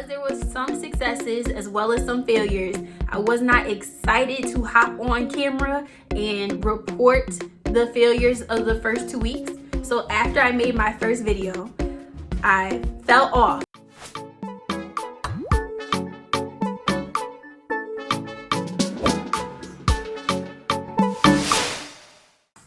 because there was some successes as well as some failures, I was not excited to hop on camera and report the failures of the first 2 weeks. So after I made my first video, I fell off.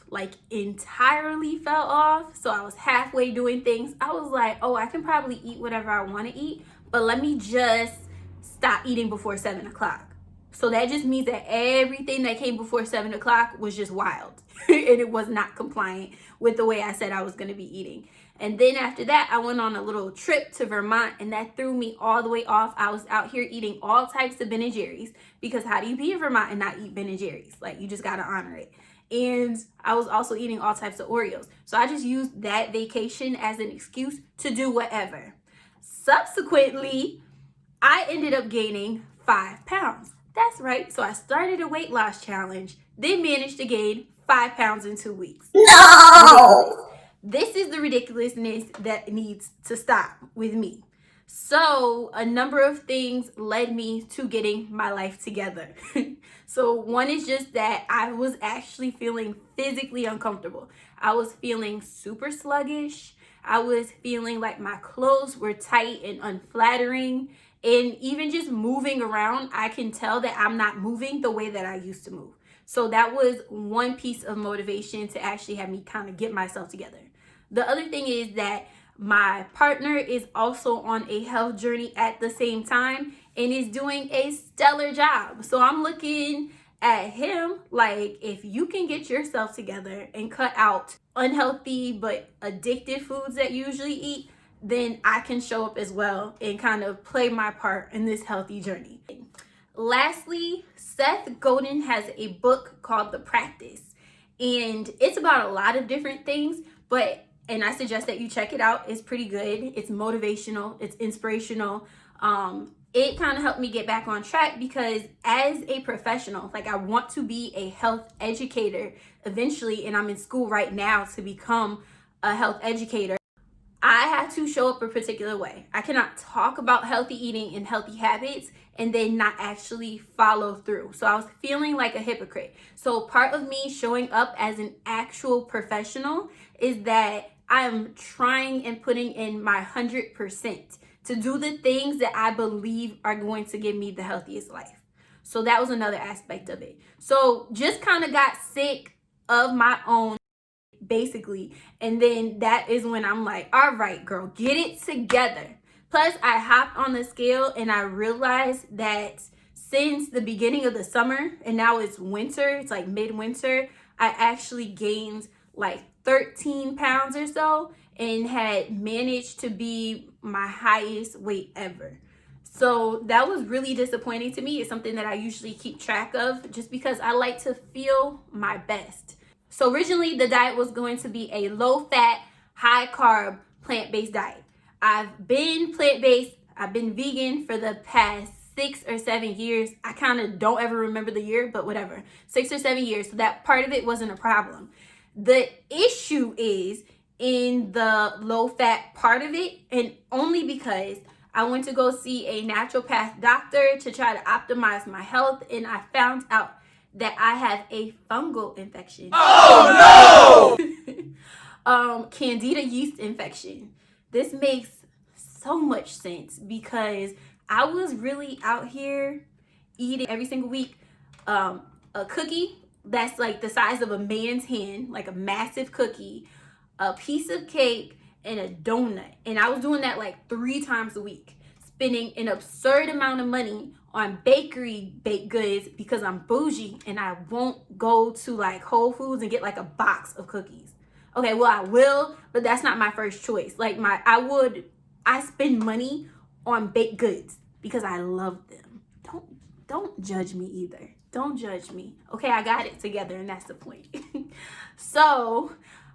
Like entirely fell off. So I was halfway doing things. I was like, oh, I can probably eat whatever I want to eat, but let me just stop eating before 7 o'clock. So that just means that everything that came before 7 o'clock was just wild and it was not compliant with the way I said I was going to be eating. And then after that, I went on a little trip to Vermont and that threw me all the way off. I was out here eating all types of Ben & Jerry's, because how do you be in Vermont and not eat Ben & Jerry's? Like, you just got to honor it. And I was also eating all types of Oreos. So I just used that vacation as an excuse to do whatever. Subsequently, I ended up gaining 5 pounds. That's right. So I started a weight loss challenge, then managed to gain 5 pounds in 2 weeks. No! This is the ridiculousness that needs to stop with me. So a number of things led me to getting my life together. So one is just that I was actually feeling physically uncomfortable. I was feeling super sluggish. I was feeling like my clothes were tight and unflattering. And even just moving around, I can tell that I'm not moving the way that I used to move. So that was one piece of motivation to actually have me kind of get myself together. The other thing is that my partner is also on a health journey at the same time and is doing a stellar job. So I'm looking at him like, if you can get yourself together and cut out unhealthy but addictive foods that you usually eat, then I can show up as well and kind of play my part in this healthy journey. Lastly, Seth Godin has a book called The Practice, and it's about a lot of different things, and I suggest that you check it out. It's pretty good. It's motivational. It's inspirational. It kind of helped me get back on track, because as a professional, like, I want to be a health educator eventually, and I'm in school right now to become a health educator. I have to show up a particular way. I cannot talk about healthy eating and healthy habits and then not actually follow through. So I was feeling like a hypocrite. So part of me showing up as an actual professional is that I'm trying and putting in my 100% to do the things that I believe are going to give me the healthiest life. So that was another aspect of it. So just kind of got sick of my own, basically, and then that is when I'm like, all right, girl, get it together. Plus, I hopped on the scale and I realized that since the beginning of the summer, and now it's winter, it's like midwinter, I actually gained like 13 pounds or so and had managed to be my highest weight ever. So that was really disappointing to me. It's something that I usually keep track of just because I like to feel my best. So originally the diet was going to be a low-fat, high-carb, plant-based diet. I've been plant-based, I've been vegan for the past 6 or 7 years. I kind of don't ever remember the year, but whatever. 6 or 7 years, so that part of it wasn't a problem. The issue is in the low-fat part of it, and only because I went to go see a naturopath doctor to try to optimize my health, and I found out that I have a fungal infection. Oh no! Candida yeast infection. This makes so much sense because I was really out here eating every single week a cookie that's like the size of a man's hand, like a massive cookie, a piece of cake, and a donut. And I was doing that like 3 times a week, spending an absurd amount of money on bakery baked goods because I'm bougie and I won't go to like Whole Foods and get like a box of cookies. Okay, well, I will, but that's not my first choice. Like I spend money on baked goods because I love them. Don't judge me either. Don't judge me. Okay, I got it together and that's the point. So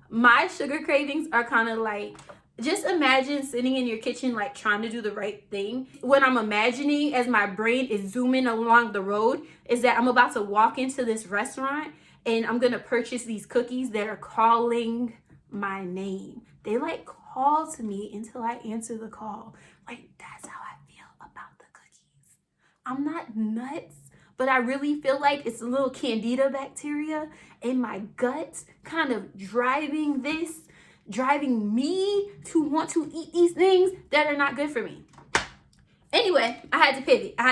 my sugar cravings are kind of like, just imagine sitting in your kitchen, like trying to do the right thing. What I'm imagining as my brain is zooming along the road is that I'm about to walk into this restaurant and I'm going to purchase these cookies that are calling my name. They like call to me until I answer the call. Like, that's how I feel about I'm not nuts, but I really feel like it's a little Candida bacteria in my gut kind of driving me to want to eat these things that are not good for me. Anyway, I had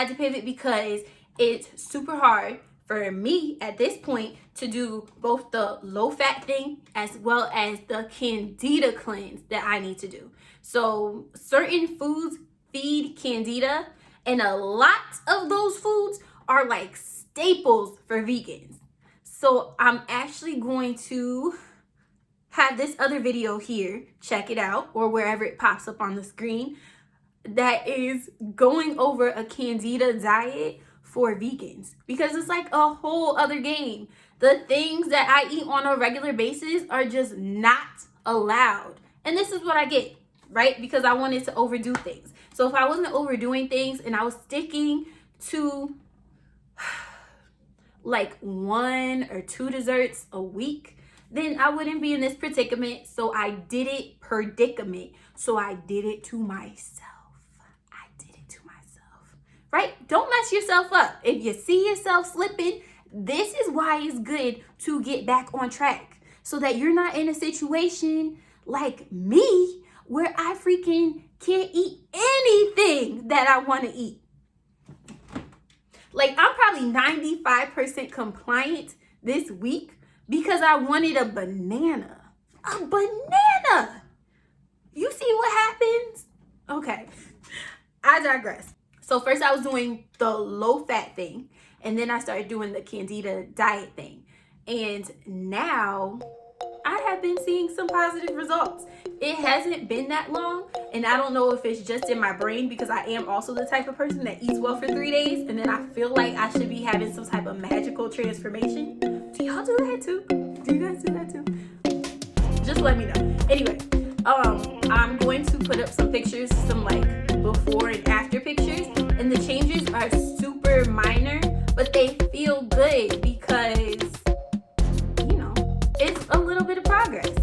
to pivot because it's super hard for me at this point to do both the low fat thing as well as the Candida cleanse that I need to do. So certain foods feed Candida, and a lot of those foods are like staples for vegans. So I'm actually going to have this other video here, check it out, or wherever it pops up on the screen, that is going over a Candida diet for vegans, because it's like a whole other game. The things that I eat on a regular basis are just not allowed, and this is what I get, right? Because I wanted to overdo things. So if I wasn't overdoing things and I was sticking to like 1 or 2 desserts a week, then I wouldn't be in this predicament. So I did it So I did it to myself. Right? Don't mess yourself up. If you see yourself slipping, this is why it's good to get back on track, so that you're not in a situation like me where I freaking can't eat anything that I want to eat. Like, I'm probably 95% compliant this week because I wanted a banana. A banana! You see what happens? Okay, I digress. So first I was doing the low fat thing, and then I started doing the Candida diet thing. And now I have been seeing some positive results. It hasn't been that long, and I don't know if it's just in my brain, because I am also the type of person that eats well for 3 days, and then I feel like I should be having some type of magical transformation. Do y'all do that too? Do you guys do that too? Just let me know. Anyway, I'm going to put up some pictures, some like before and after pictures, and the changes are super minor, but they feel good because, you know, it's a little bit of progress.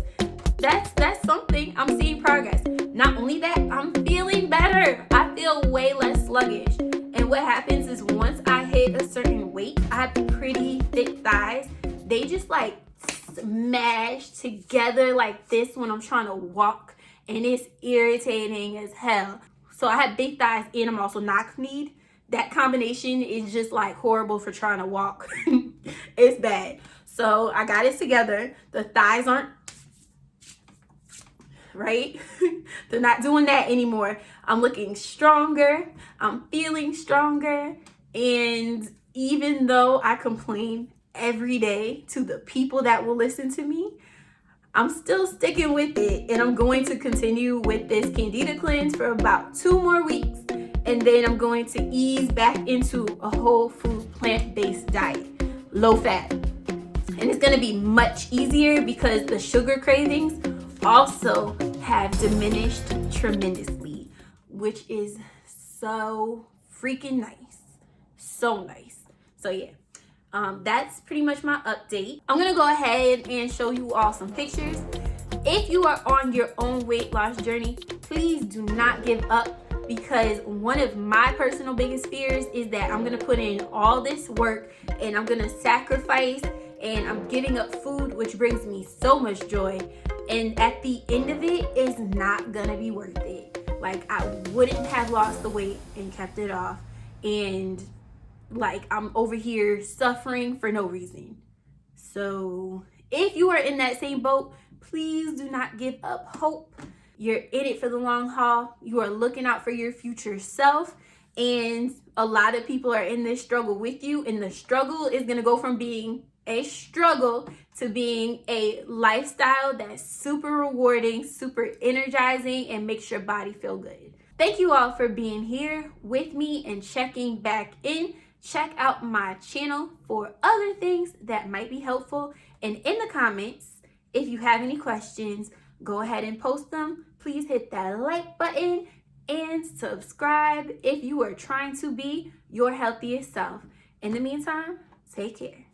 That's something. I'm seeing progress. Not only that, I'm feeling better. I feel way less sluggish. And what happens is, once I hit a certain weight, I have pretty thick thighs. They just like smash together like this when I'm trying to walk, and it's irritating as hell. So I have big thighs and I'm also knock-kneed. That combination is just like horrible for trying to walk. It's bad. So I got it together. The thighs aren't, right? They're not doing that anymore. I'm looking stronger. I'm feeling stronger. And even though I complain every day to the people that will listen to me, I'm still sticking with it, and I'm going to continue with this Candida cleanse for about 2 more weeks, and then I'm going to ease back into a whole food plant-based diet, low fat. And it's going to be much easier because the sugar cravings also have diminished tremendously, which is so freaking nice. So nice. So yeah. That's pretty much my update. I'm gonna go ahead and show you all some pictures. If you are on your own weight loss journey, please do not give up, because one of my personal biggest fears is that I'm gonna put in all this work and I'm gonna sacrifice, and I'm giving up food, which brings me so much joy, and at the end of it, it's not gonna be worth it. Like, I wouldn't have lost the weight and kept it off, and like, I'm over here suffering for no reason. So if you are in that same boat, please do not give up hope. You're in it for the long haul. You are looking out for your future self, and a lot of people are in this struggle with you, and the struggle is going to go from being a struggle to being a lifestyle that's super rewarding, super energizing, and makes your body feel good. Thank you all for being here with me and checking back in. Check out my channel for other things that might be helpful. And in the comments, if you have any questions, go ahead and post them. Please hit that like button and subscribe if you are trying to be your healthiest self. In the meantime, take care.